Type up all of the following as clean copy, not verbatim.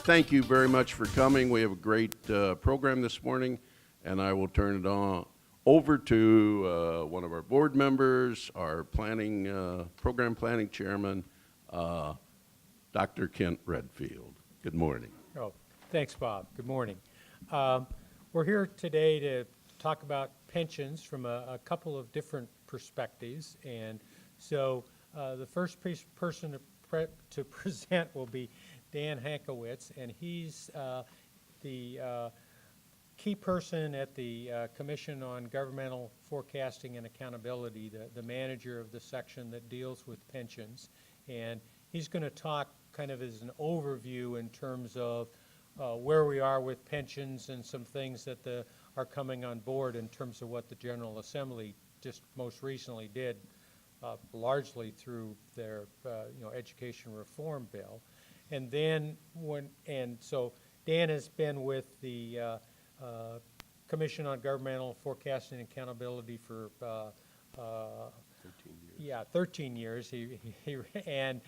thank you very much for coming. We have a great program this morning, and I will turn it over to one of our board members, our program planning chairman, Dr. Kent Redfield. Good morning. Oh, thanks, Bob. Good morning. We're here today to talk about pensions from a couple of different perspectives, and so the first person to present will be Dan Hankowitz, and he's the key person at the Commission on Governmental Forecasting and Accountability, the manager of the section that deals with pensions. And he's going to talk kind of as an overview in terms of where we are with pensions and some things that are coming on board in terms of what the General Assembly just most recently did, largely through their education reform bill. And then so Dan has been with the Commission on Governmental Forecasting and Accountability for 13 years. Yeah, 13 years. And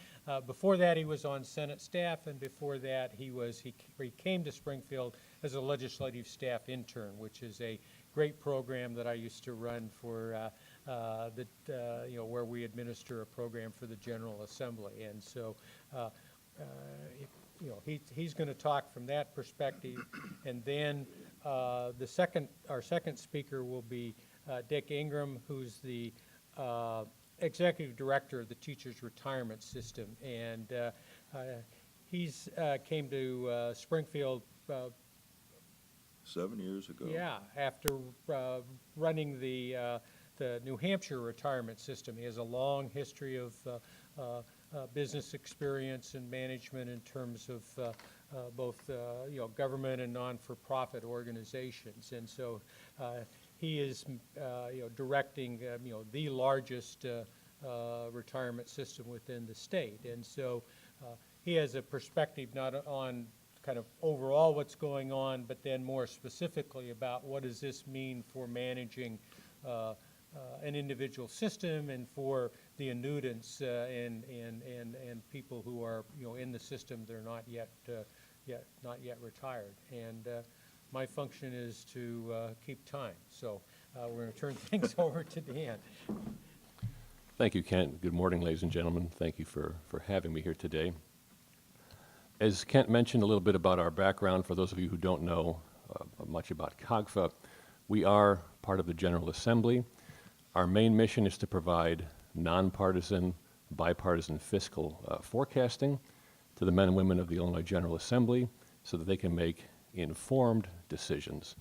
before that he was on Senate staff, and before that he came to Springfield as a legislative staff intern, which is a great program that I used to run for where we administer a program for the General Assembly. And so he's going to talk from that perspective, and then our second speaker will be Dick Ingram, who's the executive director of the Teachers Retirement System, and he's came to Springfield 7 years ago. Yeah, after running the New Hampshire retirement system. He has a long history of business experience and management in terms of both government and non-for-profit organizations, and so he is directing the largest retirement system within the state, and so he has a perspective not on kind of overall what's going on, but then more specifically about what does this mean for managing an individual system and for the annuitants and people who are in the system that are not yet retired. And my function is to keep time. So we're going to turn things over to Dan. Thank you, Kent. Good morning, ladies and gentlemen. Thank you for having me here today. As Kent mentioned a little bit about our background, for those of you who don't know much about COGFA, we are part of the General Assembly. Our main mission is to provide nonpartisan, bipartisan fiscal forecasting to the men and women of the Illinois General Assembly so that they can make informed decisions.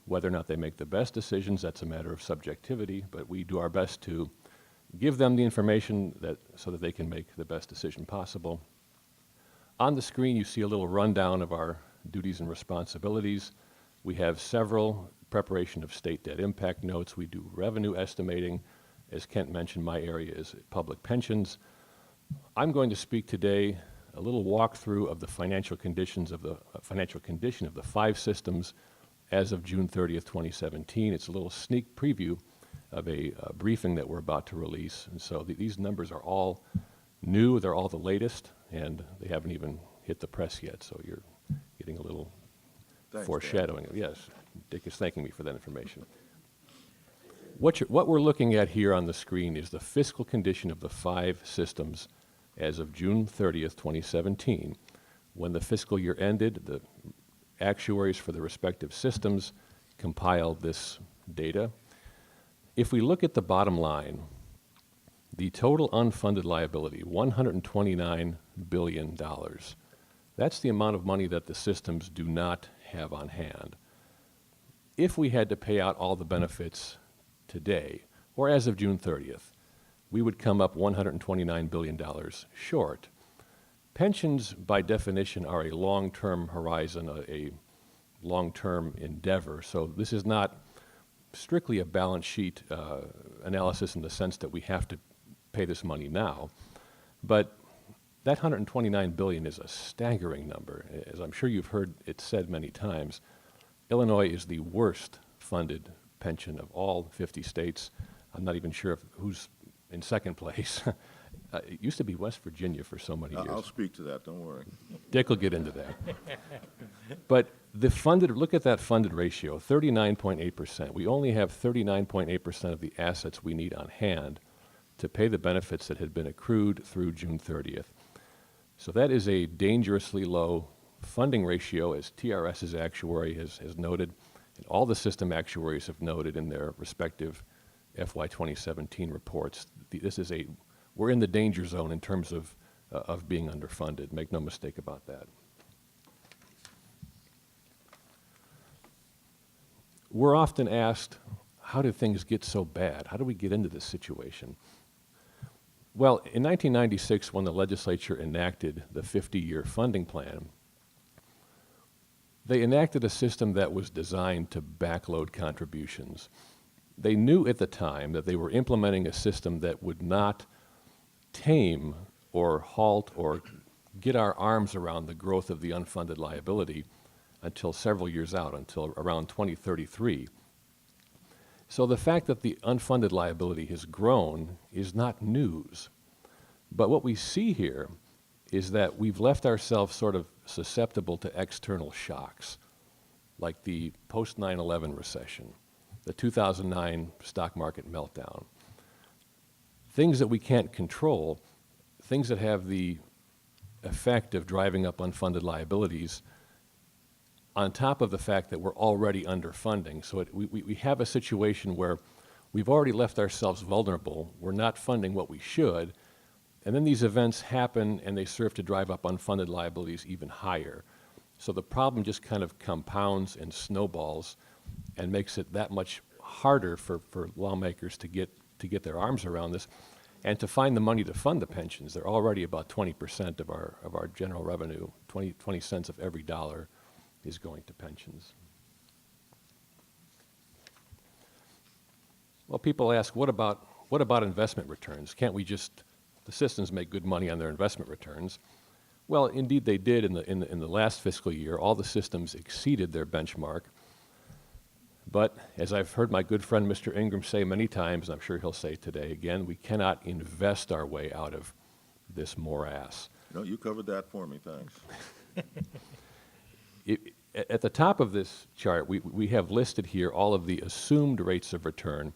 Whether or not they make the best decisions, that's a matter of subjectivity, but we do our best to give them the information so that they can make the best decision possible. On the screen, you see a little rundown of our duties and responsibilities. We have several: preparation of state debt impact notes. We do revenue estimating. As Kent mentioned, my area is public pensions. I'm going to speak today a little walkthrough of the financial condition of the 5 systems as of June 30th, 2017. It's a little sneak preview of a briefing that we're about to release. And so these numbers are all new. They're all the latest, and they haven't even hit the press yet. So you're getting a little foreshadowing. Dan. Yes, Dick is thanking me for that information. What we're looking at here on the screen is the fiscal condition of the 5 systems as of June 30th, 2017. When the fiscal year ended, the actuaries for the respective systems compiled this data. If we look at the bottom line, the total unfunded liability, $129 billion. That's the amount of money that the systems do not have on hand. If we had to pay out all the benefits today, or as of June 30th, we would come up $129 billion short. Pensions, by definition, are a long-term horizon, a long-term endeavor, so this is not strictly a balance sheet analysis in the sense that we have to pay this money now, but that $129 billion is a staggering number. As I'm sure you've heard it said many times, Illinois is the worst funded pension of all 50 states. I'm not even sure who's in second place. It used to be West Virginia for so many years. I'll speak to that, don't worry. Dick will get into that. But the funded, look at that funded ratio, 39.8%. We only have 39.8% of the assets we need on hand to pay the benefits that had been accrued through June 30th. So that is a dangerously low funding ratio, as TRS's actuary has noted, and all the system actuaries have noted in their respective FY 2017 reports. We're in the danger zone in terms of being underfunded. Make no mistake about that. We're often asked, how did things get so bad? How do we get into this situation? Well, in 1996, when the legislature enacted the 50-year funding plan, they enacted a system that was designed to backload contributions. They knew at the time that they were implementing a system that would not tame or halt or get our arms around the growth of the unfunded liability until several years out, until around 2033. So the fact that the unfunded liability has grown is not news. But what we see here is that we've left ourselves sort of susceptible to external shocks, like the post 9/11 recession, the 2009 stock market meltdown. Things that we can't control, things that have the effect of driving up unfunded liabilities, on top of the fact that we're already underfunding. So we have a situation where we've already left ourselves vulnerable, we're not funding what we should, and then these events happen and they serve to drive up unfunded liabilities even higher. So the problem just kind of compounds and snowballs and makes it that much harder for lawmakers to get their arms around this and to find the money to fund the pensions. They're already about 20% of our general revenue. 20 cents of every dollar is going to pensions. Well, people ask, what about investment returns? Can't we just, the systems make good money on their investment returns? Well, indeed they did in the last fiscal year. All the systems exceeded their benchmark. But as I've heard my good friend Mr. Ingram say many times, and I'm sure he'll say today again, we cannot invest our way out of this morass. No, you covered that for me, thanks. At the top of this chart, we have listed here all of the assumed rates of return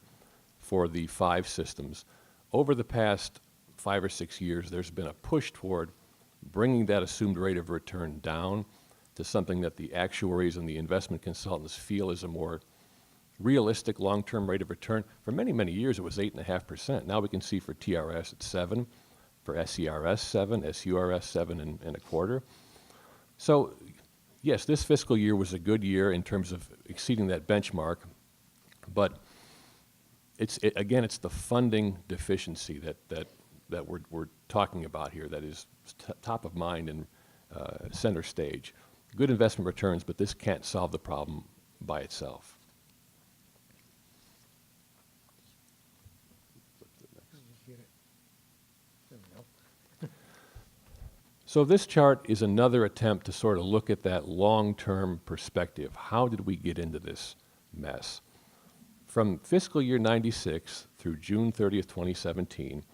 for the 5 systems. Over the past 5 or 6 years, there's been a push toward bringing that assumed rate of return down to something that the actuaries and the investment consultants feel is a more realistic long-term rate of return. For many, many years, it was 8.5%. Now we can see for TRS it's 7, for SERS 7, SURS 7.25. So yes, this fiscal year was a good year in terms of exceeding that benchmark, but it's the funding deficiency that we're talking about here that is top of mind and center stage. Good investment returns, but this can't solve the problem by itself. So this chart is another attempt to sort of look at that long-term perspective. How did we get into this mess? From fiscal year 96 through June 30th, 2017,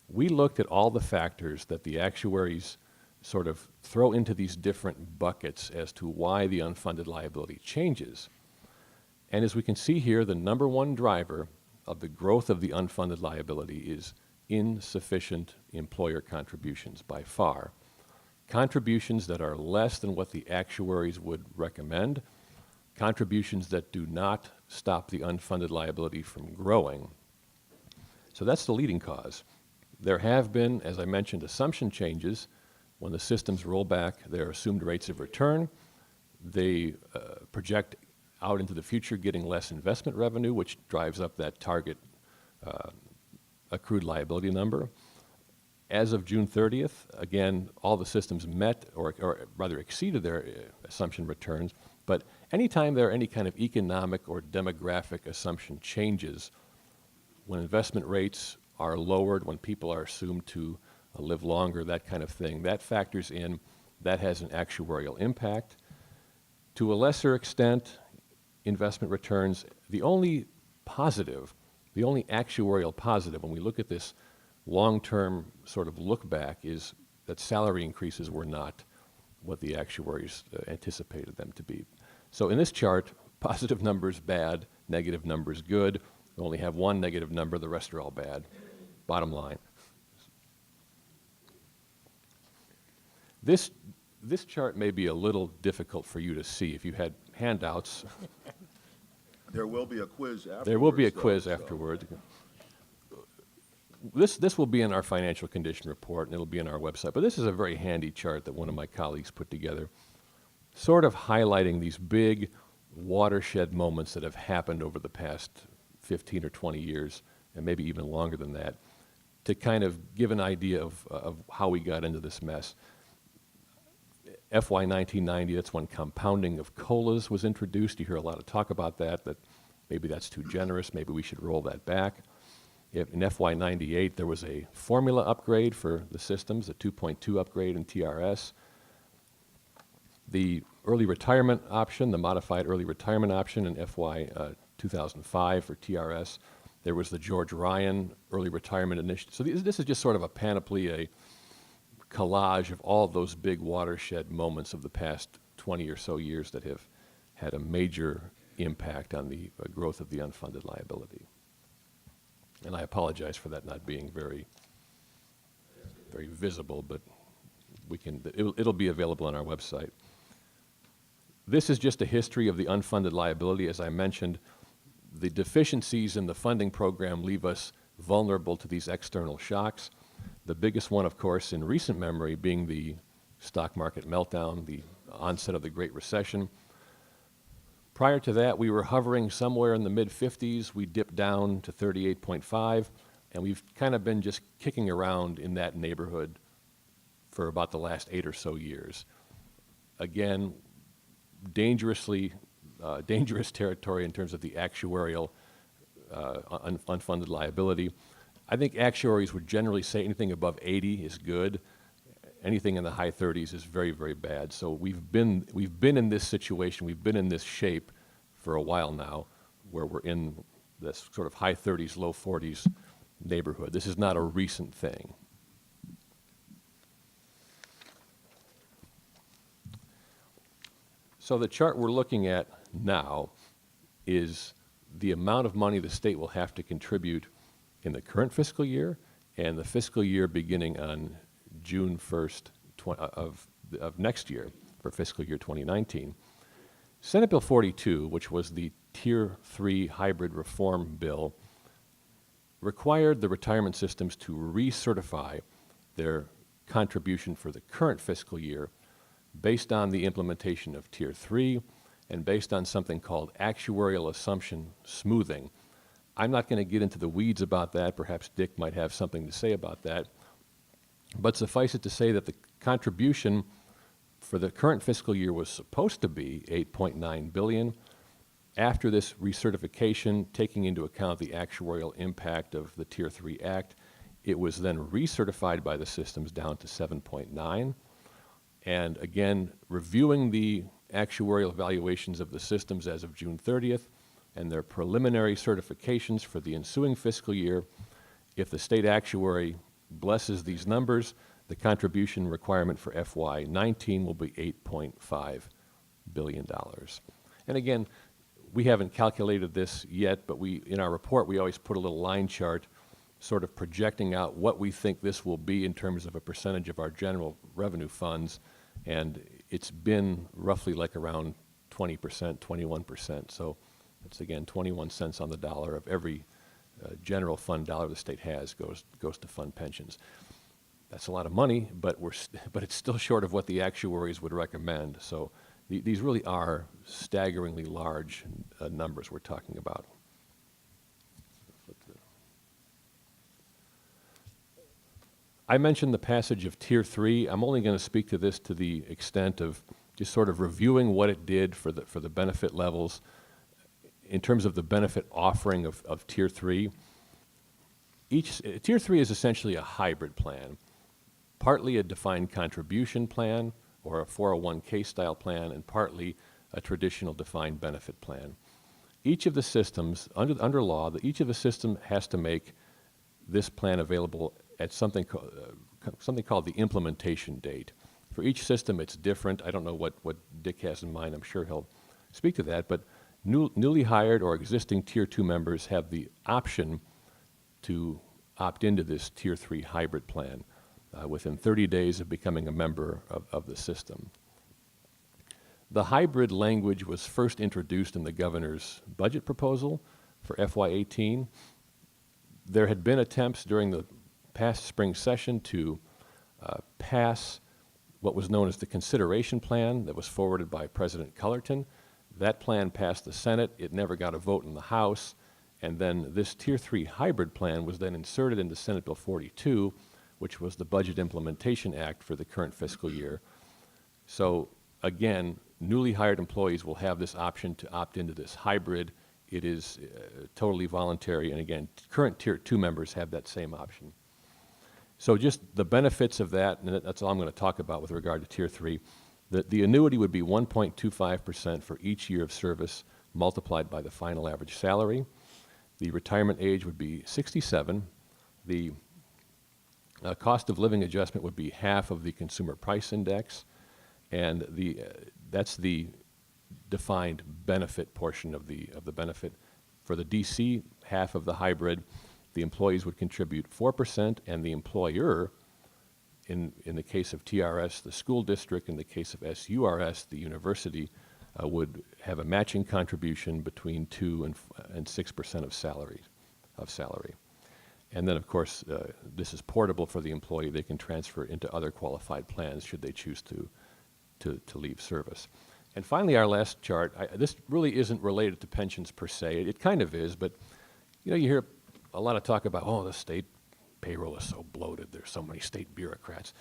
we looked at all the factors that the actuaries sort of throw into these different buckets as to why the unfunded liability changes. And as we can see here, the number one driver of the growth of the unfunded liability is insufficient employer contributions by far. Contributions that are less than what the actuaries would recommend, contributions that do not stop the unfunded liability from growing. So that's the leading cause. There have been, as I mentioned, assumption changes. When the systems roll back their assumed rates of return, they project out into the future getting less investment revenue, which drives up that target accrued liability number. As of June 30th, again, all the systems met or rather exceeded their assumption returns, but anytime there are any kind of economic or demographic assumption changes, when investment rates are lowered, when people are assumed to live longer, that kind of thing, that factors in, that has an actuarial impact. To a lesser extent, investment returns, the only actuarial positive when we look at this long-term sort of look back is that salary increases were not what the actuaries anticipated them to be. So in this chart, positive numbers bad, negative numbers good. We only have one negative number, the rest are all bad. Bottom line. This chart may be a little difficult for you to see. If you had handouts, There will be a quiz afterwards. there will be a though, quiz so- afterward. This will be in our financial condition report, and it'll be on our website. But this is a very handy chart that one of my colleagues put together, sort of highlighting these big watershed moments that have happened over the past 15 or 20 years, and maybe even longer than that, to kind of give an idea of how we got into this mess. FY 1990, that's when compounding of COLAs was introduced. You hear a lot of talk about that maybe that's too generous, maybe we should roll that back. In FY 98, there was a formula upgrade for the systems, a 2.2 upgrade in TRS. The early retirement option, the modified early retirement option in FY 2005 for TRS. There was the George Ryan early retirement initiative. So this is just sort of a panoply, a collage of all of those big watershed moments of the past 20 or so years that have had a major impact on the growth of the unfunded liability. And I apologize for that not being very, very visible, but it'll be available on our website. This is just a history of the unfunded liability. As I mentioned, the deficiencies in the funding program leave us vulnerable to these external shocks. The biggest one, of course, in recent memory being the stock market meltdown, the onset of the Great Recession. Prior to that, we were hovering somewhere in the mid-50s. We dipped down to 38.5, and we've kind of been just kicking around in that neighborhood for about the last 8 or so years. Again, dangerous territory in terms of the actuarial unfunded liability. I think actuaries would generally say anything above 80 is good. Anything in the high 30s is very, very bad. So we've been in this situation, we've been in this shape for a while now, where we're in this sort of high 30s, low 40s neighborhood. This is not a recent thing. So the chart we're looking at now is the amount of money the state will have to contribute in the current fiscal year and the fiscal year beginning on June 1st of next year for fiscal year 2019. Senate Bill 42, which was the Tier 3 hybrid reform bill, required the retirement systems to recertify their contribution for the current fiscal year based on the implementation of Tier 3 and based on something called actuarial assumption smoothing. I'm not going to get into the weeds about that. Perhaps Dick might have something to say about that. But suffice it to say that the contribution for the current fiscal year was supposed to be $8.9 billion. After this recertification, taking into account the actuarial impact of the Tier 3 Act, it was then recertified by the systems down to 7.9. And again, reviewing the actuarial evaluations of the systems as of June 30th and their preliminary certifications for the ensuing fiscal year, if the state actuary blesses these numbers, the contribution requirement for FY19 will be $8.5 billion. And again, we haven't calculated this yet, but in our report, we always put a little line chart sort of projecting out what we think this will be in terms of a percentage of our general revenue funds, and it's been roughly like around 20%, 21%. So it's, again, 21 cents on the dollar of every general fund dollar the state has goes to fund pensions. That's a lot of money, but it's still short of what the actuaries would recommend. So these really are staggeringly large numbers we're talking about. I mentioned the passage of Tier 3. I'm only going to speak to this to the extent of just sort of reviewing what it did for the benefit levels in terms of the benefit offering of Tier 3. Tier 3 is essentially a hybrid plan, partly a defined contribution plan or a 401k style plan, and partly a traditional defined benefit plan. Each of the systems, under law, each of the system has to make this plan available at something called the implementation date. For each system, it's different. I don't know what Dick has in mind. I'm sure he'll speak to that. But newly hired or existing Tier 2 members have the option to opt into this Tier 3 hybrid plan within 30 days of becoming a member of the system. The hybrid language was first introduced in the governor's budget proposal for FY18. There had been attempts during the past spring session to pass what was known as the consideration plan that was forwarded by President Cullerton. That plan passed the Senate. It never got a vote in the House. And then this Tier 3 hybrid plan was then inserted into Senate Bill 42, which was the Budget Implementation Act for the current fiscal year. So again, newly hired employees will have this option to opt into this hybrid. It is totally voluntary, and again, current Tier 2 members have that same option. So just the benefits of that, and that's all I'm going to talk about with regard to Tier 3. The annuity would be 1.25% for each year of service multiplied by the final average salary. The retirement age would be 67. The cost of living adjustment would be half of the consumer price index, and that's the defined benefit portion of the benefit. For the DC, half of the hybrid, the employees would contribute 4%, and the employer, in the case of TRS, the school district, in the case of SURS, the university, would have a matching contribution between 2 and 6% of salary. And then, of course, this is portable for the employee. They can transfer it into other qualified plans should they choose to leave service. And finally, our last chart, this really isn't related to pensions per se. It kind of is, but you hear a lot of talk about, oh, the state payroll is so bloated. There's so many state bureaucrats.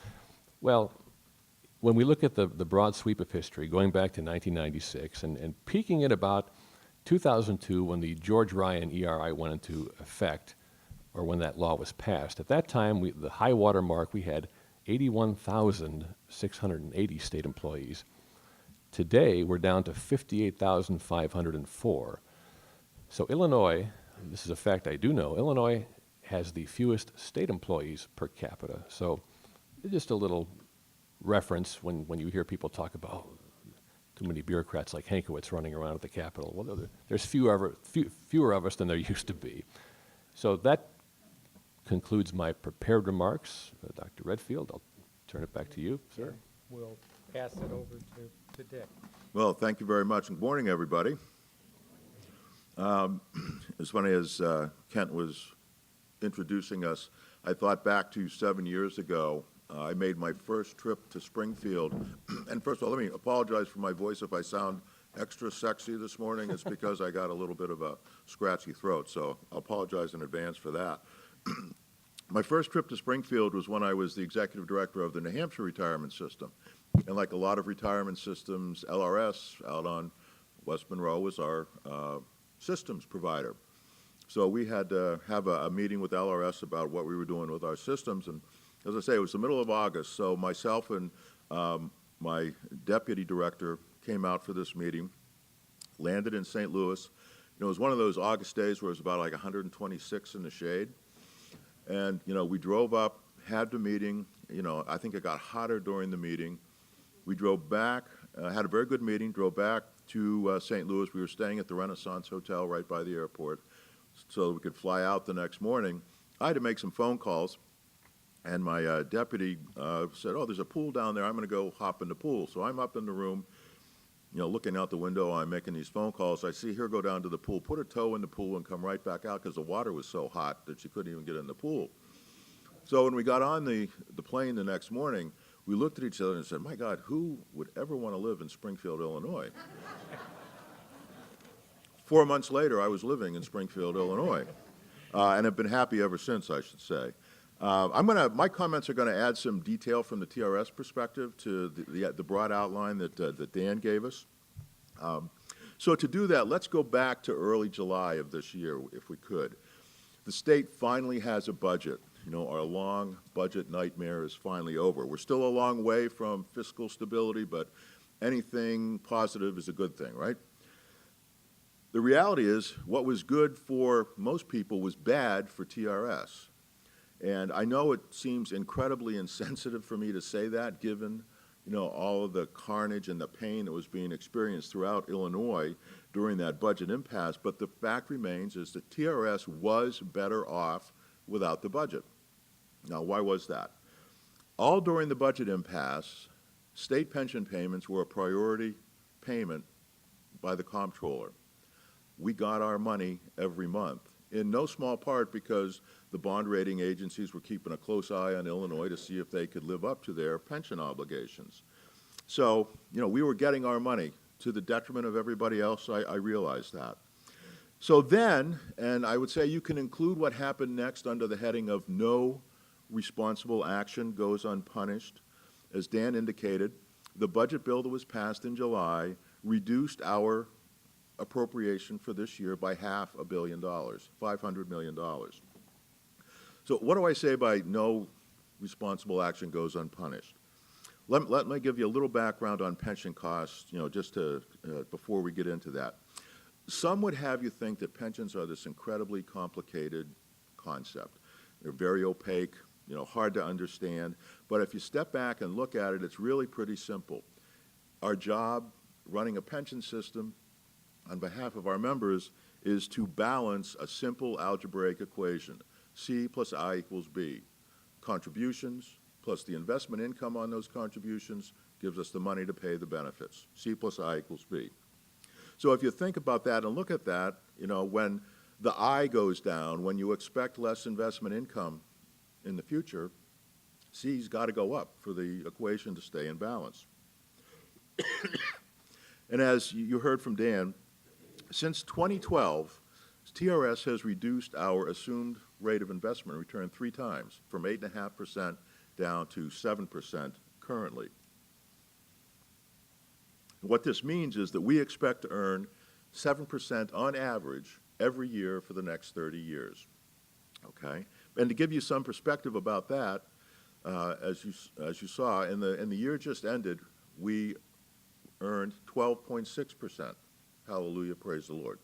Well, when we look at the broad sweep of history, going back to 1996 and peaking at about 2002 when the George Ryan ERI went into effect, or when that law was passed, at that time, the high water mark, we had 81,680 state employees. Today, we're down to 58,504. So Illinois, this is a fact I do know, Illinois has the fewest state employees per capita. So just a little reference when you hear people talk about too many bureaucrats like Hankowitz running around at the Capitol. Well, there's fewer of us than there used to be. So that concludes my prepared remarks. Dr. Redfield, I'll turn it back to you, sir. We'll pass it over to Dick. Well, thank you very much. Good morning, everybody. As funny as Kent was introducing us, I thought back to 7 years ago. I made my first trip to Springfield. And first of all, let me apologize for my voice if I sound extra sexy this morning. It's because I got a little bit of a scratchy throat, so I'll apologize in advance for that. My first trip to Springfield was when I was the executive director of the New Hampshire retirement system. And like a lot of retirement systems, LRS out on West Monroe was our systems provider. So we had to have a meeting with LRS about what we were doing with our systems. And as I say, it was the middle of August. So myself and my deputy director came out for this meeting, landed in St. Louis. It was one of those August days where it was about like 126 in the shade. And, we drove up, had the meeting. I think it got hotter during the meeting. We drove back, had a very good meeting, drove back to St. Louis. We were staying at the Renaissance Hotel right by the airport so that we could fly out the next morning. I had to make some phone calls, and my deputy said, oh, there's a pool down there. I'm going to go hop in the pool. So I'm up in the room, looking out the window. I'm making these phone calls. I see her go down to the pool, put her toe in the pool, and come right back out because the water was so hot that she couldn't even get in the pool. So when we got on the plane the next morning, we looked at each other and said, my God, who would ever want to live in Springfield, Illinois? 4 months later, I was living in Springfield, Illinois, and have been happy ever since, I should say. My comments are going to add some detail from the TRS perspective to the broad outline that Dan gave us. So to do that, let's go back to early July of this year, if we could. The state finally has a budget. Our long budget nightmare is finally over. We're still a long way from fiscal stability, but anything positive is a good thing, right? The reality is what was good for most people was bad for TRS. And I know it seems incredibly insensitive for me to say that, given, all of the carnage and the pain that was being experienced throughout Illinois during that budget impasse, but the fact remains is that TRS was better off without the budget. Now, why was that? All during the budget impasse, state pension payments were a priority payment by the comptroller. We got our money every month, in no small part because the bond rating agencies were keeping a close eye on Illinois to see if they could live up to their pension obligations. So, we were getting our money to the detriment of everybody else. I realized that. So then, and I would say you can include what happened next under the heading of no responsible action goes unpunished. As Dan indicated, the budget bill that was passed in July reduced our appropriation for this year by $500 million, $500 million. So what do I say by no responsible action goes unpunished? Let me give you a little background on pension costs, just to, before we get into that. Some would have you think that pensions are this incredibly complicated concept. They're very opaque, hard to understand. But if you step back and look at it, it's really pretty simple. Our job running a pension system on behalf of our members is to balance a simple algebraic equation, C plus I equals B. Contributions plus the investment income on those contributions gives us the money to pay the benefits. C plus I equals B. So if you think about that and look at that, when the I goes down, when you expect less investment income in the future, C's got to go up for the equation to stay in balance. And as you heard from Dan, since 2012, TRS has reduced our assumed rate of investment return 3 times, from 8.5% down to 7% currently. What this means is that we expect to earn 7% on average every year for the next 30 years, okay? And to give you some perspective about that, as you saw, in the year just ended, we earned 12.6%. Hallelujah, praise the Lord.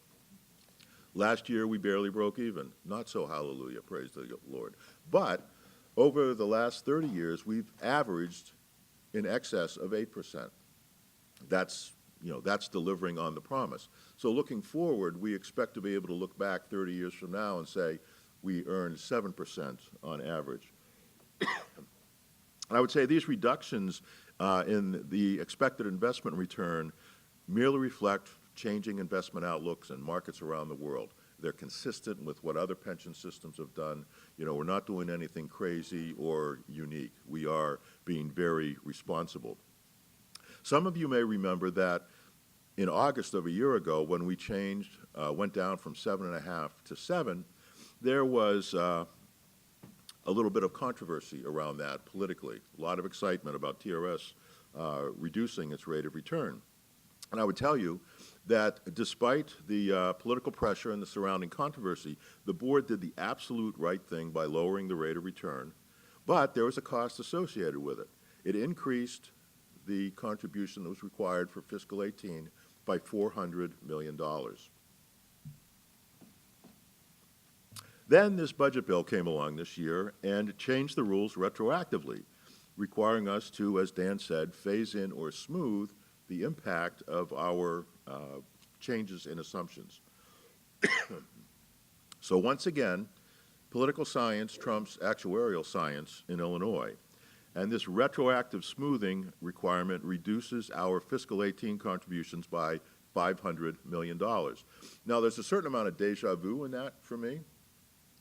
Last year, we barely broke even. Not so hallelujah, praise the Lord. But over the last 30 years, we've averaged in excess of 8%. That's delivering on the promise. So looking forward, we expect to be able to look back 30 years from now and say we earned 7% on average. And I would say these reductions in the expected investment return merely reflect changing investment outlooks and markets around the world. They're consistent with what other pension systems have done. We're not doing anything crazy or unique. We are being very responsible. Some of you may remember that in August of a year ago, when we changed, went down from 7.5 to 7, there was a little bit of controversy around that politically. A lot of excitement about TRS reducing its rate of return. And I would tell you that despite the political pressure and the surrounding controversy, the board did the absolute right thing by lowering the rate of return, but there was a cost associated with it. It increased the contribution that was required for fiscal 18 by $400 million. Then this budget bill came along this year and changed the rules retroactively, requiring us to, as Dan said, phase in or smooth the impact of our changes in assumptions. So once again, political science trumps actuarial science in Illinois. And this retroactive smoothing requirement reduces our fiscal 18 contributions by $500 million. Now, there's a certain amount of deja vu in that for me.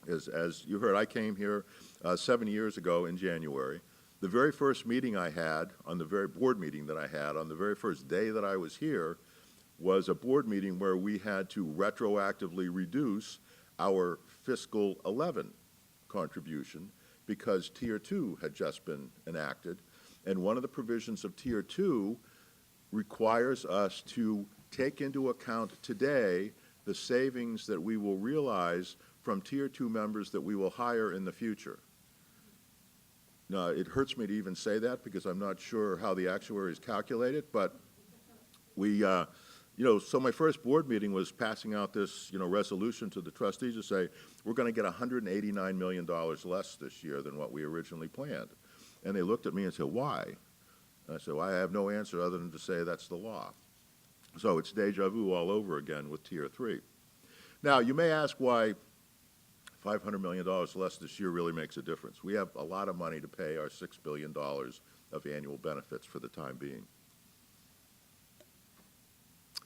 As you heard, I came here 7 years ago in January. The very first meeting I had, board meeting that I had on the very first day that I was here, was a board meeting where we had to retroactively reduce our fiscal 11 contribution because Tier 2 had just been enacted. And one of the provisions of Tier 2 requires us to take into account today the savings that we will realize from Tier 2 members that we will hire in the future. Now, it hurts me to even say that because I'm not sure how the actuaries calculate it, but we, So my first board meeting was passing out this, resolution to the trustees to say, we're going to get $189 million less this year than what we originally planned. And they looked at me and said, why? And I said, well, I have no answer other than to say that's the law. So it's deja vu all over again with Tier 3. Now, you may ask why $500 million less this year really makes a difference. We have a lot of money to pay our $6 billion of annual benefits for the time being.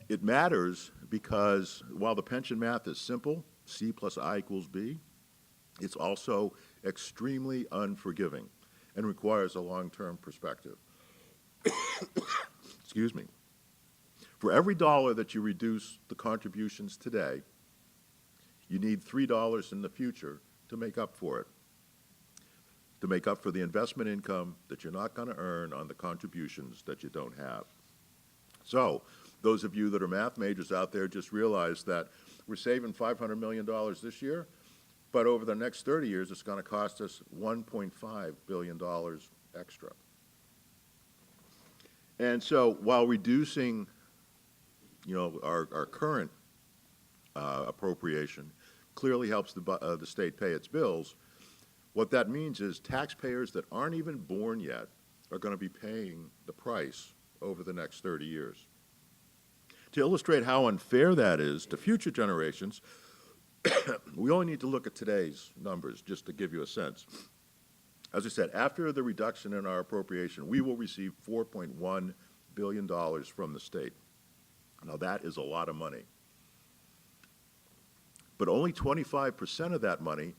It matters because while the pension math is simple, C plus I equals B, it's also extremely unforgiving and requires a long-term perspective. Excuse me. For every dollar that you reduce the contributions today, you need $3 in the future to make up for it, to make up for the investment income that you're not going to earn on the contributions that you don't have. So, those of you that are math majors out there just realize that we're saving $500 million this year, but over the next 30 years, it's going to cost us $1.5 billion extra. And so while reducing, our current appropriation clearly helps the state pay its bills, what that means is taxpayers that aren't even born yet are going to be paying the price over the next 30 years. To illustrate how unfair that is to future generations, we only need to look at today's numbers just to give you a sense. As I said, after the reduction in our appropriation, we will receive $4.1 billion from the state. Now, that is a lot of money. But only 25% of that money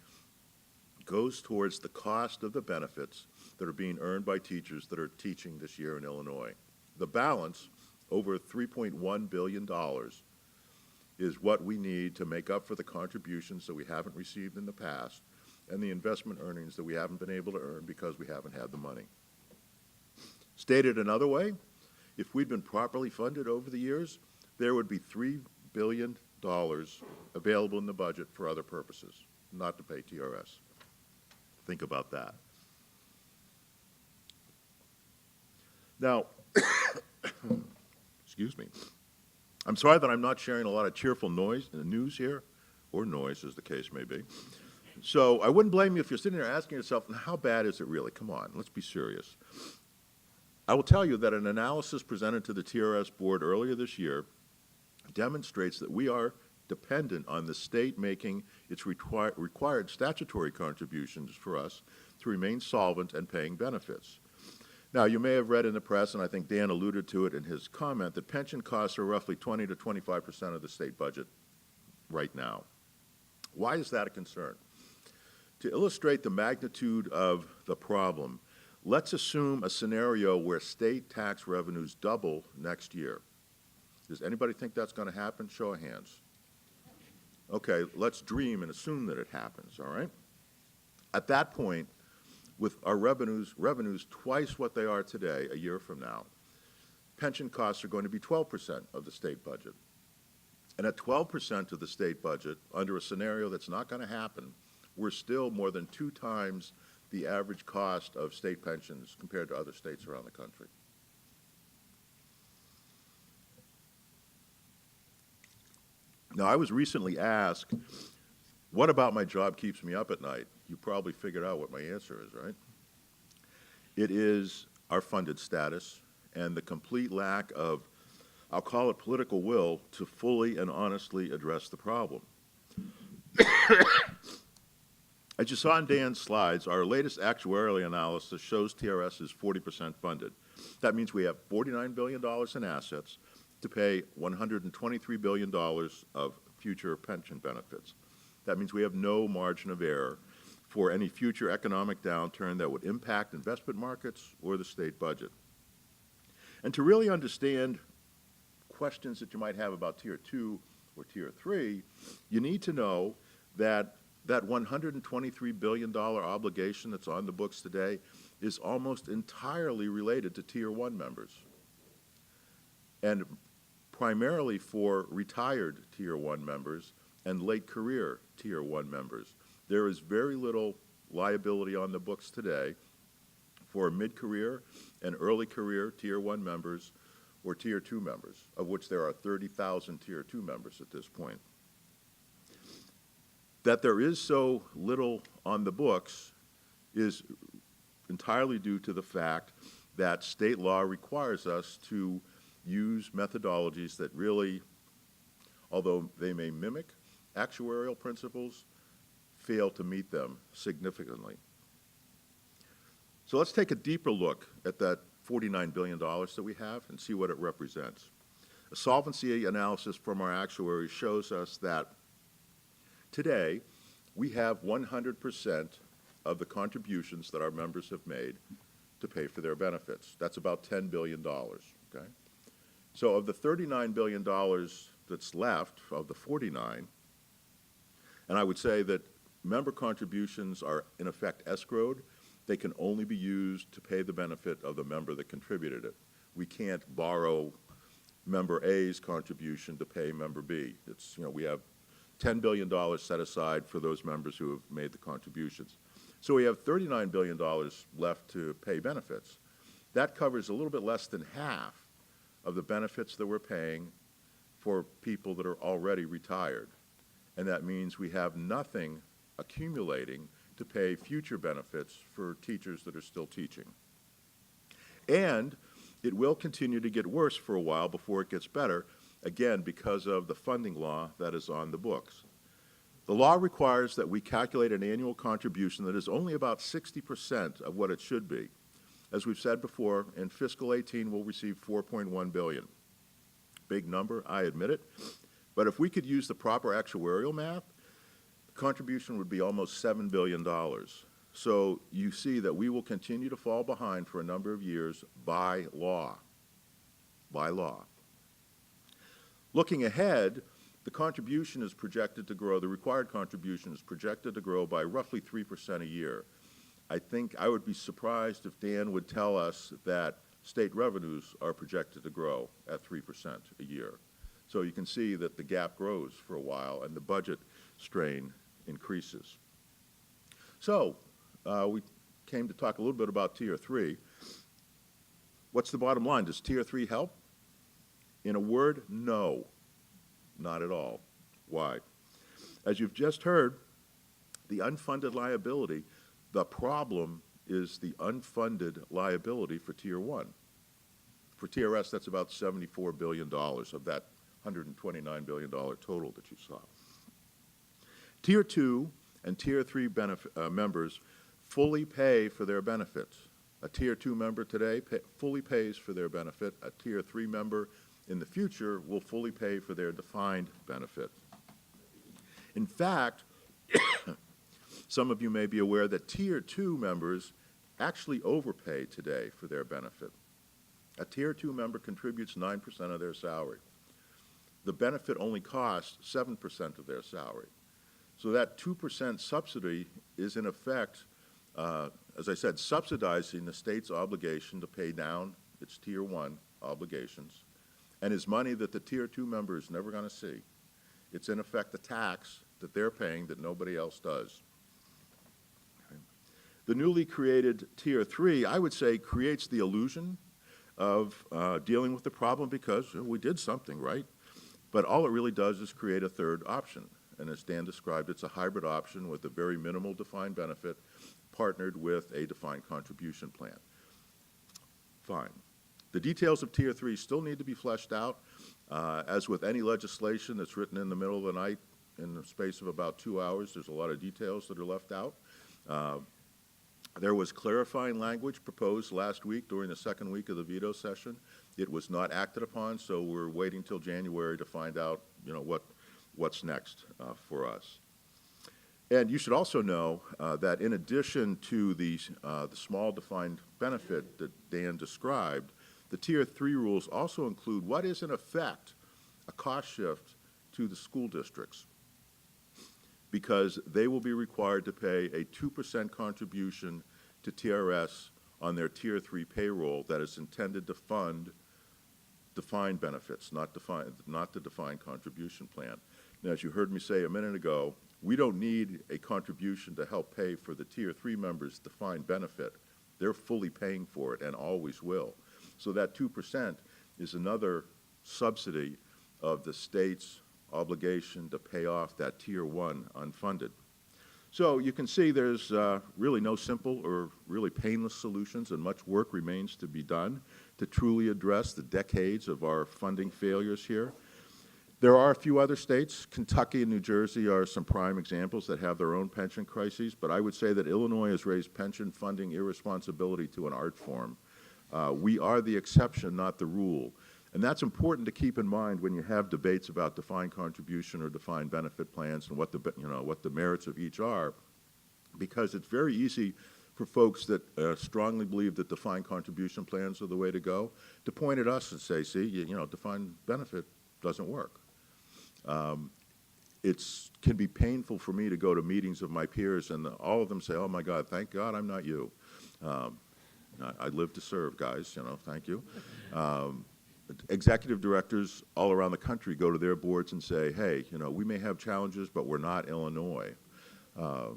goes towards the cost of the benefits that are being earned by teachers that are teaching this year in Illinois. The balance, over $3.1 billion, is what we need to make up for the contributions that we haven't received in the past and the investment earnings that we haven't been able to earn because we haven't had the money. Stated another way, if we'd been properly funded over the years, there would be $3 billion available in the budget for other purposes, not to pay TRS. Think about that. Now, excuse me. I'm sorry that I'm not sharing a lot of cheerful news here, or noise as the case may be. So I wouldn't blame you if you're sitting there asking yourself, how bad is it really? Come on, let's be serious. I will tell you that an analysis presented to the TRS board earlier this year demonstrates that we are dependent on the state making its required statutory contributions for us to remain solvent and paying benefits. Now, you may have read in the press, and I think Dan alluded to it in his comment, that pension costs are roughly 20 to 25% of the state budget right now. Why is that a concern? To illustrate the magnitude of the problem, let's assume a scenario where state tax revenues double next year. Does anybody think that's going to happen? Show of hands. Okay, let's dream and assume that it happens, all right? At that point, with our revenues twice what they are today a year from now, pension costs are going to be 12% of the state budget. And at 12% of the state budget, under a scenario that's not going to happen, we're still more than 2 times the average cost of state pensions compared to other states around the country. Now, I was recently asked, what about my job keeps me up at night? You probably figured out what my answer is, right? It is our funded status and the complete lack of, I'll call it political will, to fully and honestly address the problem. As you saw in Dan's slides, our latest actuarial analysis shows TRS is 40% funded. That means we have $49 billion in assets to pay $123 billion of future pension benefits. That means we have no margin of error for any future economic downturn that would impact investment markets or the state budget. And to really understand questions that you might have about Tier 2 or Tier 3, you need to know that that $123 billion obligation that's on the books today is almost entirely related to Tier 1 members, and primarily for retired Tier 1 members and late career Tier 1 members. There is very little liability on the books today for mid-career and early career Tier 1 members or Tier 2 members, of which there are 30,000 Tier 2 members at this point. That there is so little on the books is entirely due to the fact that state law requires us to use methodologies that really, although they may mimic actuarial principles, fail to meet them significantly. So let's take a deeper look at that $49 billion that we have and see what it represents. A solvency analysis from our actuaries shows us that today we have 100% of the contributions that our members have made to pay for their benefits. That's about $10 billion, okay? So of the $39 billion that's left, of the 49, and I would say that member contributions are in effect escrowed. They can only be used to pay the benefit of the member that contributed it. We can't borrow member A's contribution to pay member B. It's, we have $10 billion set aside for those members who have made the contributions. So we have $39 billion left to pay benefits. That covers a little bit less than half of the benefits that we're paying for people that are already retired. And that means we have nothing accumulating to pay future benefits for teachers that are still teaching. And it will continue to get worse for a while before it gets better, again, because of the funding law that is on the books. The law requires that we calculate an annual contribution that is only about 60% of what it should be. As we've said before, in fiscal 18, we'll receive $4.1 billion. Big number, I admit it. But if we could use the proper actuarial math, the contribution would be almost $7 billion. So you see that we will continue to fall behind for a number of years by law. By law. Looking ahead, the contribution is projected to grow, the required contribution is projected to grow by roughly 3% a year. I think I would be surprised if Dan would tell us that state revenues are projected to grow at 3% a year. So you can see that the gap grows for a while and the budget strain increases. So we came to talk a little bit about Tier 3. What's the bottom line? Does Tier 3 help? In a word, no, not at all. Why? As you've just heard, the unfunded liability, the problem is the unfunded liability for Tier 1. For TRS, that's about $74 billion of that $129 billion total that you saw. Tier 2 and Tier 3 members fully pay for their benefits. A Tier 2 member today fully pays for their benefit. A Tier 3 member in the future will fully pay for their defined benefit. In fact, some of you may be aware that Tier 2 members actually overpay today for their benefit. A Tier 2 member contributes 9% of their salary. The benefit only costs 7% of their salary. So that 2% subsidy is in effect, as I said, subsidizing the state's obligation to pay down its Tier 1 obligations, and is money that the Tier 2 member is never going to see. It's in effect a tax that they're paying that nobody else does. Okay. The newly created Tier 3, I would say, creates the illusion of dealing with the problem because we did something, right? But all it really does is create a third option. And as Dan described, it's a hybrid option with a very minimal defined benefit partnered with a defined contribution plan. Fine. The details of Tier 3 still need to be fleshed out. As with any legislation that's written in the middle of the night in the space of about 2 hours, there's a lot of details that are left out. There was clarifying language proposed last week during the second week of the veto session. It was not acted upon, so we're waiting till January to find out, what's next for us. And you should also know that in addition to the small defined benefit that Dan described, the Tier 3 rules also include what is in effect a cost shift to the school districts, because they will be required to pay a 2% contribution to TRS on their Tier 3 payroll that is intended to fund defined benefits, not the defined contribution plan. Now, as you heard me say a minute ago, we don't need a contribution to help pay for the Tier 3 members' defined benefit. They're fully paying for it and always will. So that 2% is another subsidy of the state's obligation to pay off that Tier 1 unfunded. So you can see there's really no simple or really painless solutions, and much work remains to be done to truly address the decades of our funding failures here. There are a few other states, Kentucky and New Jersey are some prime examples that have their own pension crises, but I would say that Illinois has raised pension funding irresponsibility to an art form. We are the exception, not the rule. And that's important to keep in mind when you have debates about defined contribution or defined benefit plans and what the merits of each are, because it's very easy for folks that strongly believe that defined contribution plans are the way to go to point at us and say, see, defined benefit doesn't work. It can be painful for me to go to meetings of my peers and all of them say, oh my God, thank God I'm not you. I live to serve, guys, thank you. Executive directors all around the country go to their boards and say, hey, we may have challenges, but we're not Illinois. I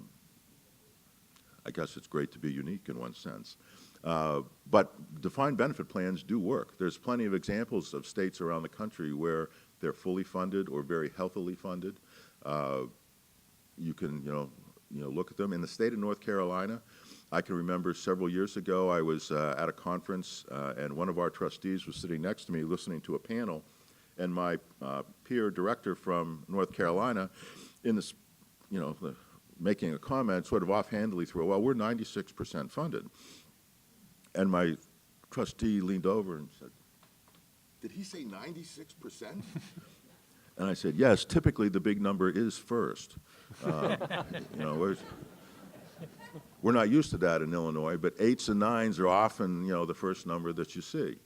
guess it's great to be unique in one sense. But defined benefit plans do work. There's plenty of examples of states around the country where they're fully funded or very healthily funded. You can, look at them. In the state of North Carolina, I can remember several years ago I was at a conference and one of our trustees was sitting next to me listening to a panel, and my peer director from North Carolina, in this, making a comment sort of offhandedly through, well, we're 96% funded. And my trustee leaned over and said, did he say 96%? And I said, yes, typically the big number is first. We're not used to that in Illinois, but 8s and 9s are often, the first number that you see.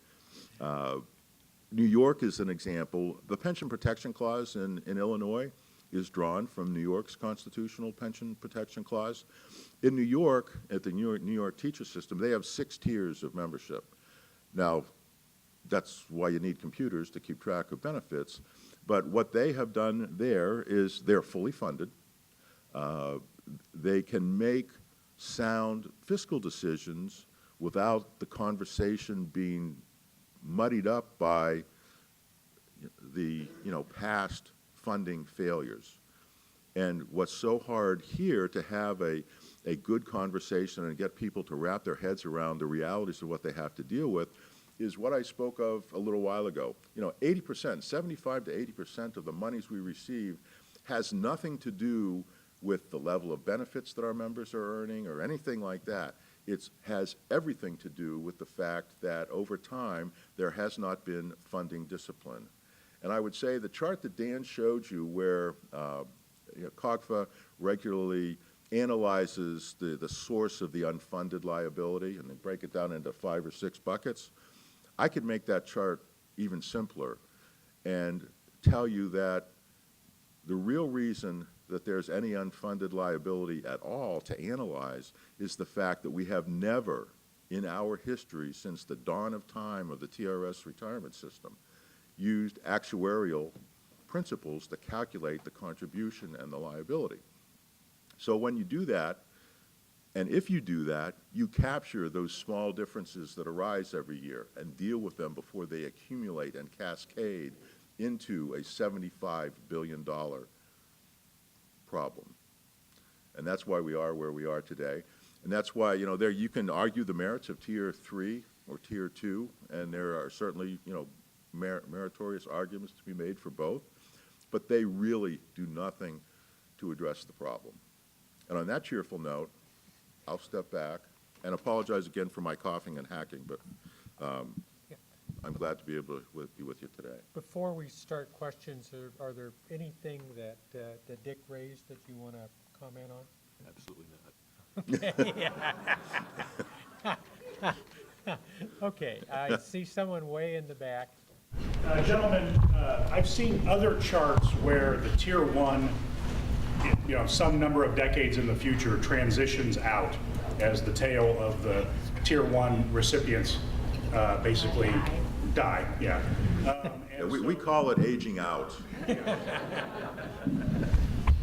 New York is an example. The Pension Protection Clause in Illinois is drawn from New York's constitutional pension protection clause. In New York, at the New York teacher system, they have 6 tiers of membership. Now, that's why you need computers to keep track of benefits. But what they have done there is they're fully funded. They can make sound fiscal decisions without the conversation being muddied up by the past funding failures. And what's so hard here to have a good conversation and get people to wrap their heads around the realities of what they have to deal with is what I spoke of a little while ago. 80%, 75 to 80% of the monies we receive has nothing to do with the level of benefits that our members are earning or anything like that. It has everything to do with the fact that over time there has not been funding discipline. And I would say the chart that Dan showed you where COGFA regularly analyzes the source of the unfunded liability and they break it down into 5 or 6 buckets, I could make that chart even simpler and tell you that the real reason that there's any unfunded liability at all to analyze is the fact that we have never in our history since the dawn of time of the TRS retirement system used actuarial principles to calculate the contribution and the liability. So when you do that, and if you do that, you capture those small differences that arise every year and deal with them before they accumulate and cascade into a $75 billion problem. And that's why we are where we are today. And that's why, there you can argue the merits of Tier 3 or Tier 2, and there are certainly, meritorious arguments to be made for both, but they really do nothing to address the problem. And on that cheerful note, I'll step back and apologize again for my coughing and hacking, but I'm glad to be able to be with you today. Before we start questions, are there anything that Dick raised that you want to comment on? Absolutely not. Okay, I see someone way in the back. Gentlemen, I've seen other charts where the Tier 1, some number of decades in the future transitions out as the tail of the Tier 1 recipients basically die. Yeah. We call it aging out.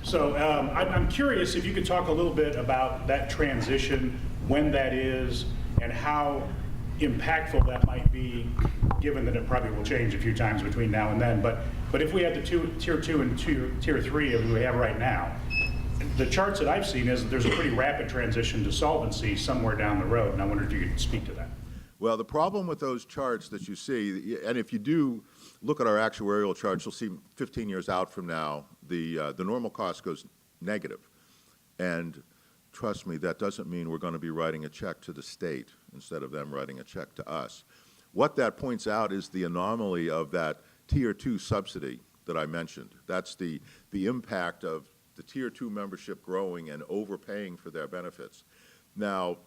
So I'm curious if you could talk a little bit about that transition, when that is, and how impactful that might be, given that it probably will change a few times between now and then. But if we had the tier 2 and tier 3 that we have right now, the charts that I've seen is that there's a pretty rapid transition to solvency somewhere down the road, and I wonder if you could speak to that. Well, the problem with those charts that you see, and if you do look at our actuarial charts, you'll see 15 years out from now, the normal cost goes negative. And trust me, that doesn't mean we're going to be writing a check to the state instead of them writing a check to us. What that points out is the anomaly of that Tier 2 subsidy that I mentioned. That's the impact of the Tier 2 membership growing and overpaying for their benefits. Now,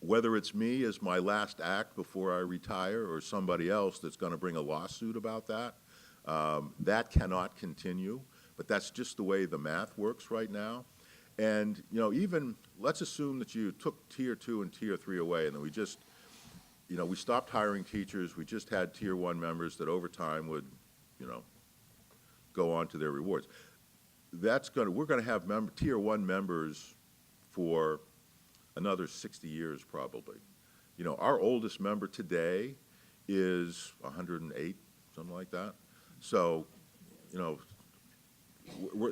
whether it's me as my last act before I retire or somebody else that's going to bring a lawsuit about that, that cannot continue. But that's just the way the math works right now. And, you know, even, let's assume that you took Tier 2 and Tier 3 away, and then we just, you know, we stopped hiring teachers, we just had Tier 1 members that over time would, you know, go on to their rewards. We're going to have Tier 1 members for another 60 years probably. You know, our oldest member today is 108, something like that. So, you know,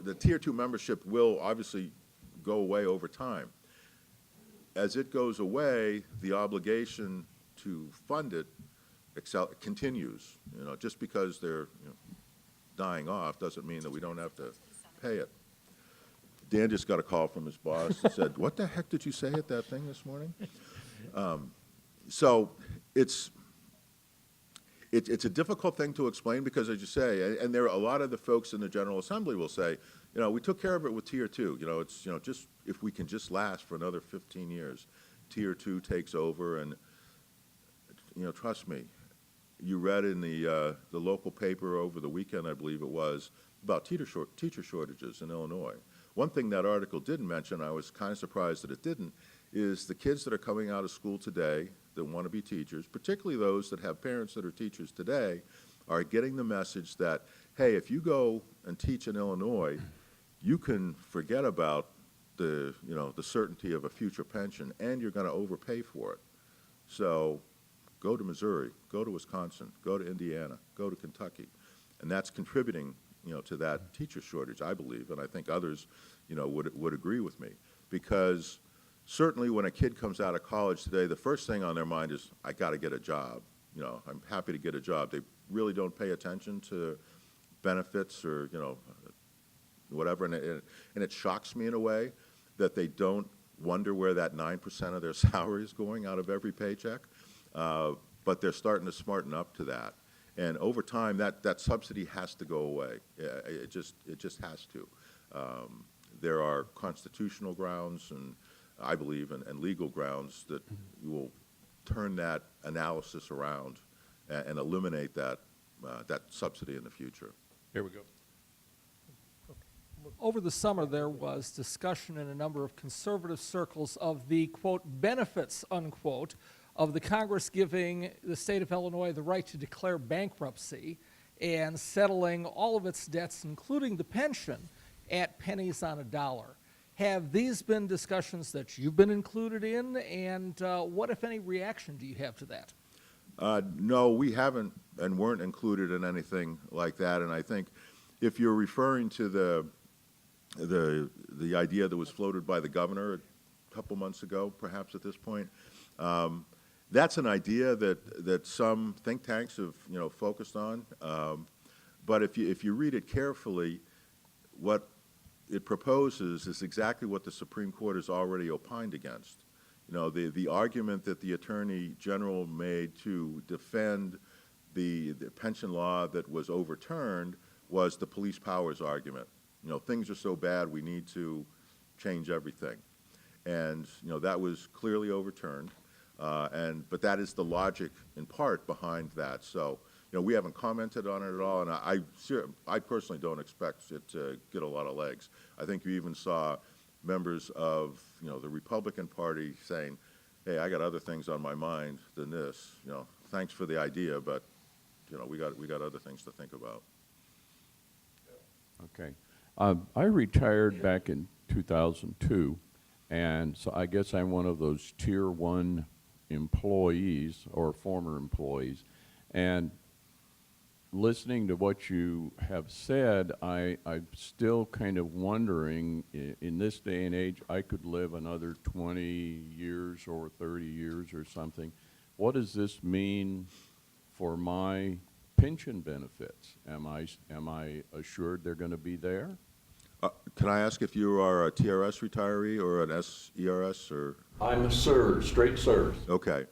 the Tier 2 membership will obviously go away over time. As it goes away, the obligation to fund it continues. You know, just because they're dying off doesn't mean that we don't have to pay it. Dan just got a call from his boss and said, "What the heck did you say at that thing this morning?" So it's a difficult thing to explain because, as you say, and there are a lot of the folks in the General Assembly will say, you know, we took care of it with Tier 2. You know, it's, you know, just if we can just last for another 15 years, Tier 2 takes over. And, you know, trust me, you read in the local paper over the weekend, I believe it was, about teacher shortages in Illinois. One thing that article didn't mention, I was kind of surprised that it didn't, is the kids that are coming out of school today that want to be teachers, particularly those that have parents that are teachers today, are getting the message that, hey, if you go and teach in Illinois, you can forget about the certainty of a future pension, and you're going to overpay for it. So go to Missouri, go to Wisconsin, go to Indiana, go to Kentucky. And that's contributing, you know, to that teacher shortage, I believe, and I think others, you know, would agree with me. Because certainly when a kid comes out of college today, the first thing on their mind is, I got to get a job. You know, I'm happy to get a job. They really don't pay attention to benefits or, you know, whatever. And it shocks me in a way that they don't wonder where that 9% of their salary is going out of every paycheck. But they're starting to smarten up to that. And over time, that subsidy has to go away. It just has to. There are constitutional grounds, and I believe, and legal grounds that will turn that analysis around and eliminate that subsidy in the future. Here we go. Over the summer, there was discussion in a number of conservative circles of the, quote, benefits, unquote, of the Congress giving the state of Illinois the right to declare bankruptcy and settling all of its debts, including the pension, at pennies on a dollar. Have these been discussions that you've been included in, and what, if any, reaction do you have to that? No, we haven't and weren't included in anything like that. And I think if you're referring to the idea that was floated by the governor a couple months ago, perhaps at this point, that's an idea that some think tanks have, you know, focused on. But if you read it carefully, what it proposes is exactly what the Supreme Court has already opined against. You know, the argument that the Attorney General made to defend the pension law that was overturned was the police powers argument. You know, things are so bad, we need to change everything. And, you know, that was clearly overturned. But that is the logic, in part, behind that. So, you know, we haven't commented on it at all, and I personally don't expect it to get a lot of legs. I think you even saw members of, you know, the Republican Party saying, hey, I got other things on my mind than this. You know, thanks for the idea, but, you know, we got other things to think about. Okay. I retired back in 2002, and so I guess I'm one of those Tier 1 employees or former employees. And listening to what you have said, I'm still kind of wondering, in this day and age, I could live another 20 years or 30 years or something. What does this mean for my pension benefits? Am I assured they're going to be there? Can I ask if you are a TRS retiree or an SERS or? I'm a SIR, straight SIR. Okay.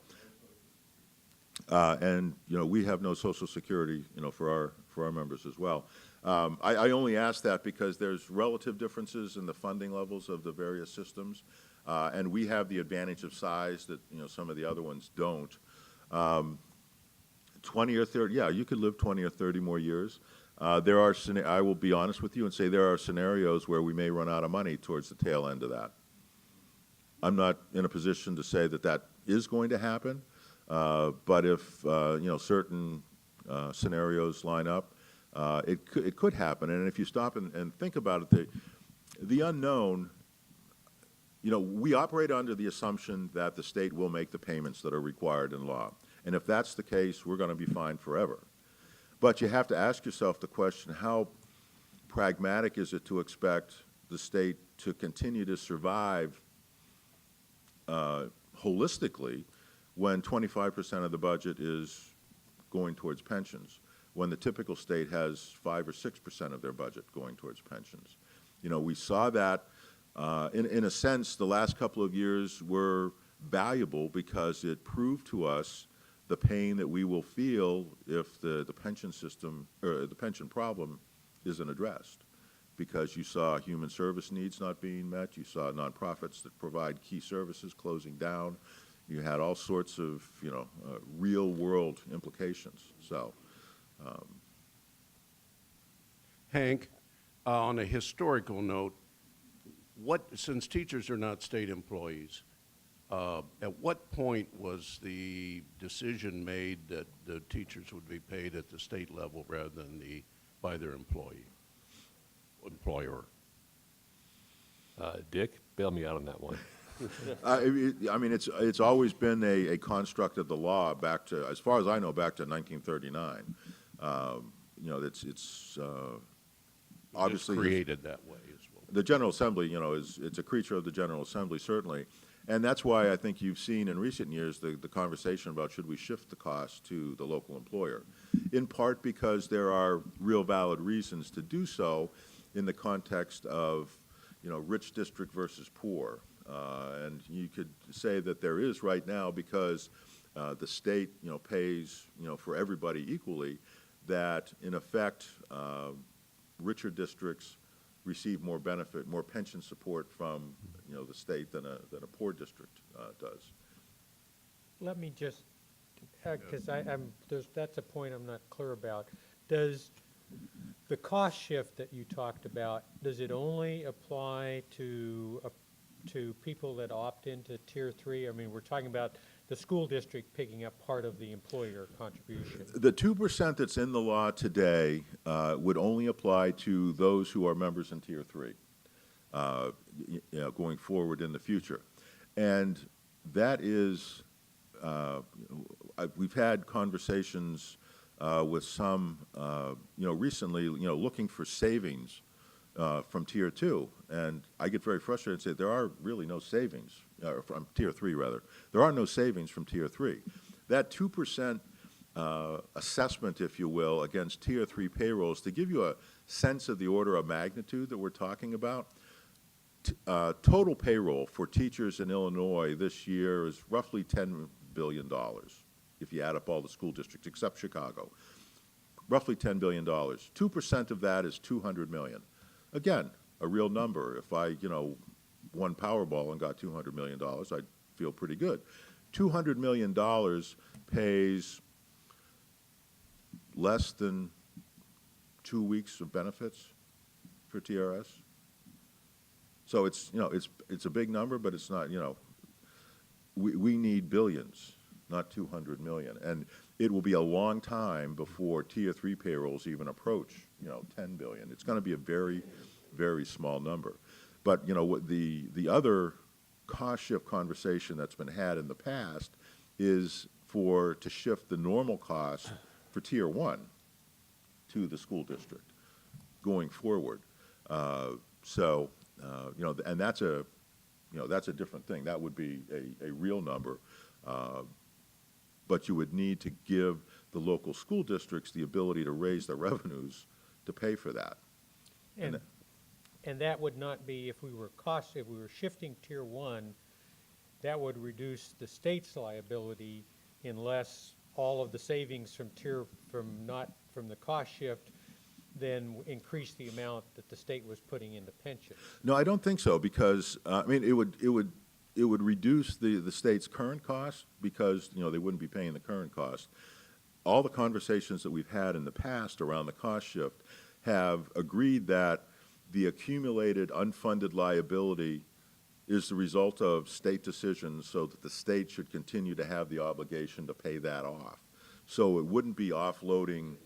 And, you know, we have no Social Security, you know, for our members as well. I only ask that because there's relative differences in the funding levels of the various systems, and we have the advantage of size that, you know, some of the other ones don't. 20 or 30, yeah, you could live 20 or 30 more years. I will be honest with you and say there are scenarios where we may run out of money towards the tail end of that. I'm not in a position to say that that is going to happen, but if you know, certain scenarios line up, it could happen. And if you stop and think about it, the unknown, you know, we operate under the assumption that the state will make the payments that are required in law. And if that's the case, we're going to be fine forever. But you have to ask yourself the question, how pragmatic is it to expect the state to continue to survive holistically when 25% of the budget is going towards pensions, when the typical state has 5 or 6% of their budget going towards pensions? You know, we saw that, in a sense, the last couple of years were valuable because it proved to us the pain that we will feel if the pension system, or the pension problem isn't addressed. Because you saw human service needs not being met, you saw nonprofits that provide key services closing down, you had all sorts of, you know, real-world implications. So, Hank, on a historical note, since teachers are not state employees, at what point was the decision made that the teachers would be paid at the state level rather than by their employer? Dick, bail me out on that one. I mean, it's always been a construct of the law back to, as far as I know, back to 1939. You know, it's obviously Just created that way as well. the General Assembly, you know, it's a creature of the General Assembly, certainly. And that's why I think you've seen in recent years the conversation about should we shift the cost to the local employer, in part because there are real valid reasons to do so in the context of, you know, rich district versus poor. And you could say that there is right now because the state, you know, pays, you know, for everybody equally, that in effect richer districts receive more benefit, more pension support from, you know, the state than a poor district does. Let me just, because that's a point I'm not clear about. Does the cost shift that you talked about, does it only apply to people that opt into Tier 3? I mean, we're talking about the school district picking up part of the employer contribution. The 2% that's in the law today would only apply to those who are members in Tier 3, you know, going forward in the future. And that is, we've had conversations with some, you know, recently, you know, looking for savings from Tier 2. And I get very frustrated and say there are really no savings, from Tier 3 rather. There are no savings from Tier 3. That 2% assessment, if you will, against Tier 3 payrolls, to give you a sense of the order of magnitude that we're talking about, total payroll for teachers in Illinois this year is roughly $10 billion, if you add up all the school districts except Chicago. Roughly $10 billion. 2% of that is $200 million. Again, a real number. If I, you know, won Powerball and got $200 million, I'd feel pretty good. $200 million pays less than 2 weeks of benefits for TRS. So it's, you know, it's a big number, but it's not, you know, we need billions, not 200 million. And it will be a long time before Tier 3 payrolls even approach, you know, 10 billion. It's going to be a very, very small number. But, you know, what the other cost shift conversation that's been had in the past is to shift the normal cost for Tier 1 to the school district going forward. And that's a different thing. That would be a real number. But you would need to give the local school districts the ability to raise their revenues to pay for that. And that would not be, if we were shifting Tier 1, that would reduce the state's liability unless all of the savings from the cost shift then increase the amount that the state was putting into pension. No, I don't think so, because, it would reduce the state's current cost, because, they wouldn't be paying the current cost. All the conversations that we've had in the past around the cost shift have agreed that the accumulated unfunded liability is the result of state decisions, so that the state should continue to have the obligation to pay that off. So it wouldn't be offloading,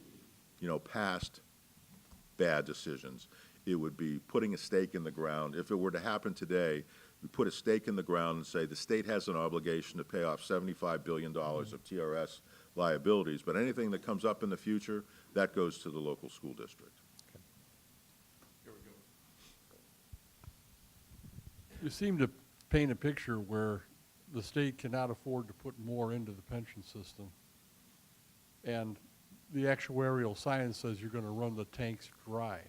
past bad decisions. It would be putting a stake in the ground. If it were to happen today, we put a stake in the ground and say the state has an obligation to pay off $75 billion of TRS liabilities, but anything that comes up in the future, that goes to the local school district. You seem to paint a picture where the state cannot afford to put more into the pension system. And the actuarial science says you're going to run the tanks dry.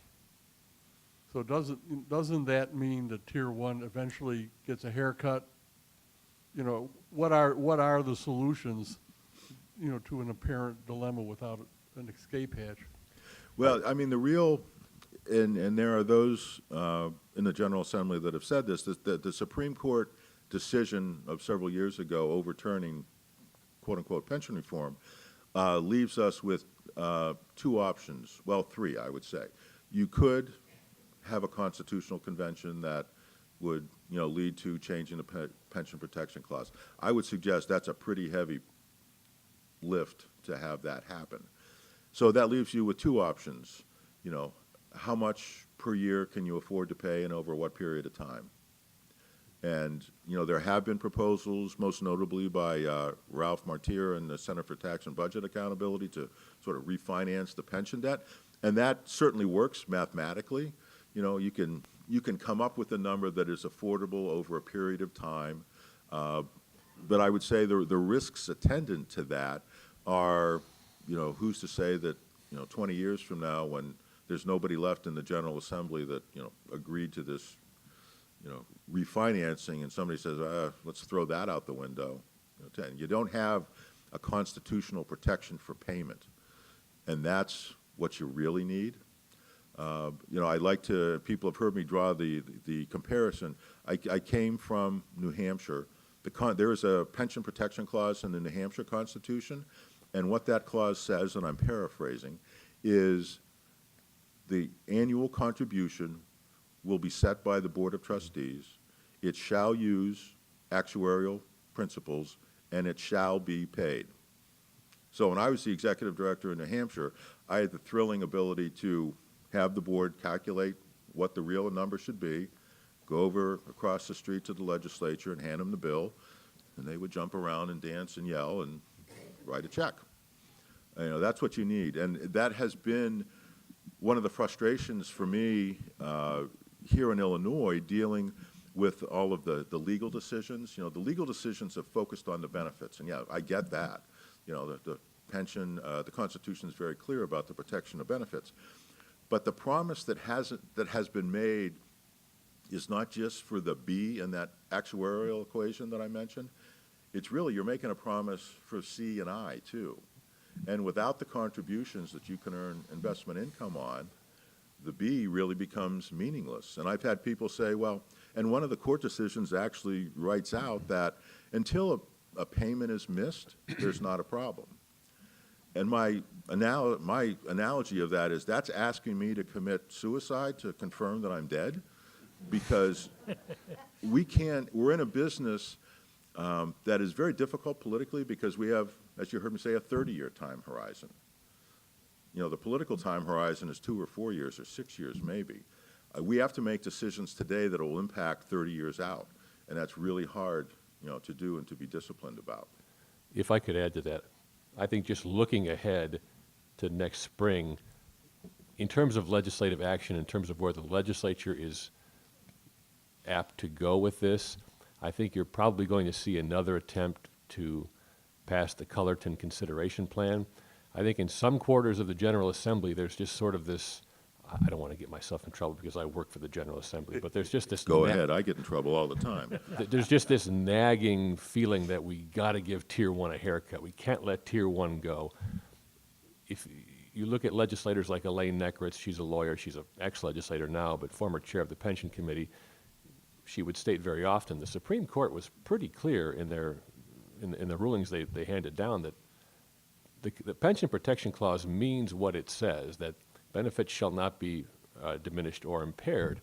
So doesn't that mean that Tier 1 eventually gets a haircut? What are the solutions, to an apparent dilemma without an escape hatch? Well, and there are those in the General Assembly that have said this, that the Supreme Court decision of several years ago overturning quote-unquote pension reform leaves us with two options, well, three, I would say. You could have a constitutional convention that would, lead to changing the pension protection clause. I would suggest that's a pretty heavy lift to have that happen. So that leaves you with two options. How much per year can you afford to pay and over what period of time? And, there have been proposals, most notably by Ralph Martier and the Center for Tax and Budget Accountability, to sort of refinance the pension debt. And that certainly works mathematically. You can come up with a number that is affordable over a period of time. But I would say the risks attendant to that are, who's to say that, 20 years from now, when there's nobody left in the General Assembly that, agreed to this, refinancing, and somebody says, let's throw that out the window. You don't have a constitutional protection for payment, and that's what you really need. I like to, people have heard me draw the comparison. I came from New Hampshire. There is a pension protection clause in the New Hampshire Constitution, and what that clause says, and I'm paraphrasing, is the annual contribution will be set by the Board of Trustees. It shall use actuarial principles, and it shall be paid. So when I was the executive director in New Hampshire, I had the thrilling ability to have the board calculate what the real number should be, go over across the street to the legislature and hand them the bill, and they would jump around and dance and yell and write a check. That's what you need. And that has been one of the frustrations for me here in Illinois, dealing with all of the legal decisions. The legal decisions have focused on the benefits, and yeah, I get that. The pension, the Constitution is very clear about the protection of benefits. But the promise that has been made is not just for the B in that actuarial equation that I mentioned. It's really, you're making a promise for C and I, too. And without the contributions that you can earn investment income on, the B really becomes meaningless. And I've had people say, well, and one of the court decisions actually writes out that until a payment is missed, there's not a problem. And my analogy of that is that's asking me to commit suicide to confirm that I'm dead, because we're in a business that is very difficult politically, because we have, as you heard me say, a 30-year time horizon. The political time horizon is 2 or 4 years or 6 years maybe. We have to make decisions today that will impact 30 years out, and that's really hard, to do and to be disciplined about. If I could add to that, I think just looking ahead to next spring, in terms of legislative action, in terms of where the legislature is apt to go with this, I think you're probably going to see another attempt to pass the Cullerton consideration plan. I think in some quarters of the General Assembly, there's just sort of this, I don't want to get myself in trouble because I work for the General Assembly, but there's just this. Go ahead, I get in trouble all the time. There's just this nagging feeling that we got to give Tier 1 a haircut. We can't let Tier 1 go. If you look at legislators like Elaine Neckrich, she's a lawyer, she's an ex-legislator now, but former chair of the Pension Committee, she would state very often, the Supreme Court was pretty clear in the rulings they handed down that the Pension Protection Clause means what it says, that benefits shall not be diminished or impaired,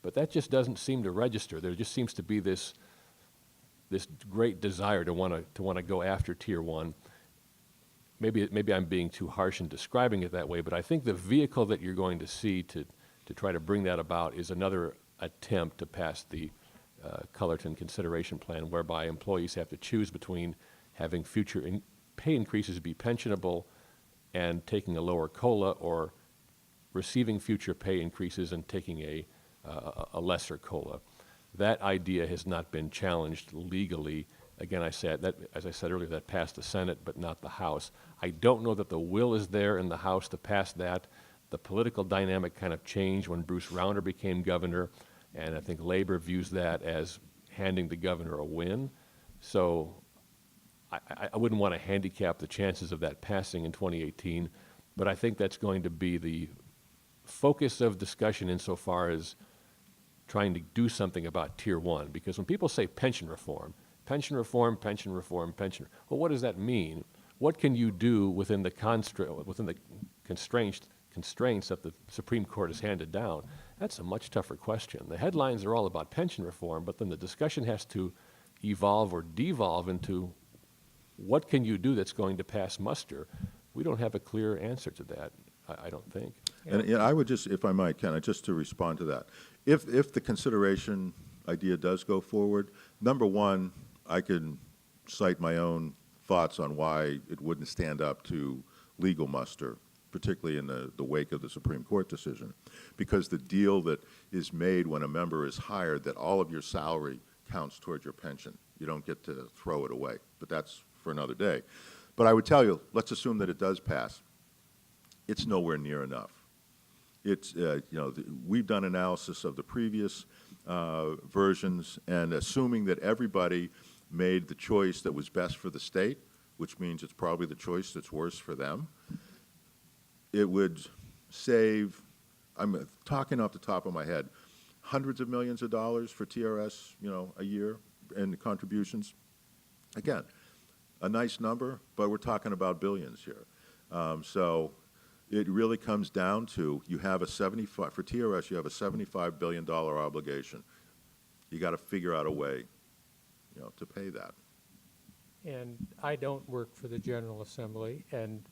but that just doesn't seem to register. There just seems to be this great desire to want to go after Tier 1. Maybe I'm being too harsh in describing it that way, but I think the vehicle that you're going to see to try to bring that about is another attempt to pass the Cullerton consideration plan, whereby employees have to choose between having future pay increases be pensionable and taking a lower COLA, or receiving future pay increases and taking a lesser COLA. That idea has not been challenged legally. Again, as I said earlier, that passed the Senate, but not the House. I don't know that the will is there in the House to pass that. The political dynamic kind of changed when Bruce Rauner became governor, and I think Labor views that as handing the governor a win. So I wouldn't want to handicap the chances of that passing in 2018, but I think that's going to be the focus of discussion insofar as trying to do something about Tier 1. Because when people say pension reform, well, what does that mean? What can you do within the constraints that the Supreme Court has handed down? That's a much tougher question. The headlines are all about pension reform, but then the discussion has to evolve or devolve into what can you do that's going to pass muster? We don't have a clear answer to that, I don't think. And I would just, if I might, Ken, just to respond to that, if the consideration idea does go forward, number one, I can cite my own thoughts on why it wouldn't stand up to legal muster, particularly in the wake of the Supreme Court decision, because the deal that is made when a member is hired, that all of your salary counts towards your pension. You don't get to throw it away, but that's for another day. But I would tell you, let's assume that it does pass. It's nowhere near enough. It's, we've done analysis of the previous versions, and assuming that everybody made the choice that was best for the state, which means it's probably the choice that's worse for them, it would save, I'm talking off the top of my head, hundreds of millions of dollars for TRS, a year in contributions. Again, a nice number, but we're talking about billions here. So it really comes down to, you have a for TRS, you have a $75 billion obligation. You got to figure out a way, to pay that. And I don't work for the General Assembly, and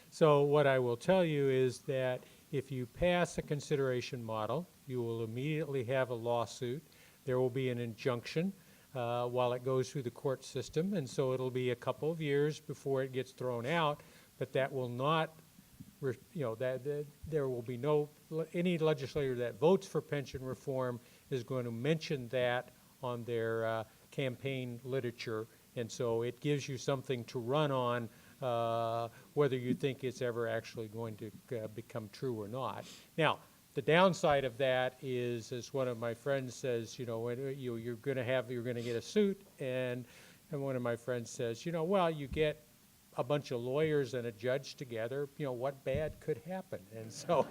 so what I will tell you is that if you pass a consideration model, you will immediately have a lawsuit. There will be an injunction while it goes through the court system, and so it'll be a couple of years before it gets thrown out, but that will not, there will be any legislator that votes for pension reform is going to mention that on their campaign literature, and so it gives you something to run on whether you think it's ever actually going to become true or not. Now, the downside of that is, as one of my friends says, you're going to get a suit, and one of my friends says, well, you get a bunch of lawyers and a judge together, what bad could happen? And so,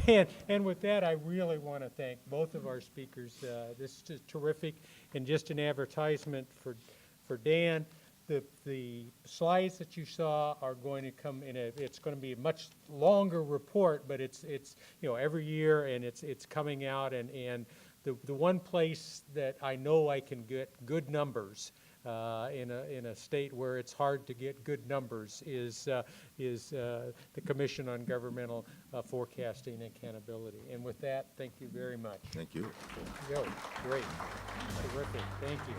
and with that, I really want to thank both of our speakers. This is terrific, and just an advertisement for Dan. The slides that you saw are going to come in it's going to be a much longer report, but it's every year, and it's coming out, and the one place that I know I can get good numbers in a state where it's hard to get good numbers is the Commission on Governmental Forecasting and Accountability. And with that, thank you very much. Thank you. Great. Terrific. Thank you.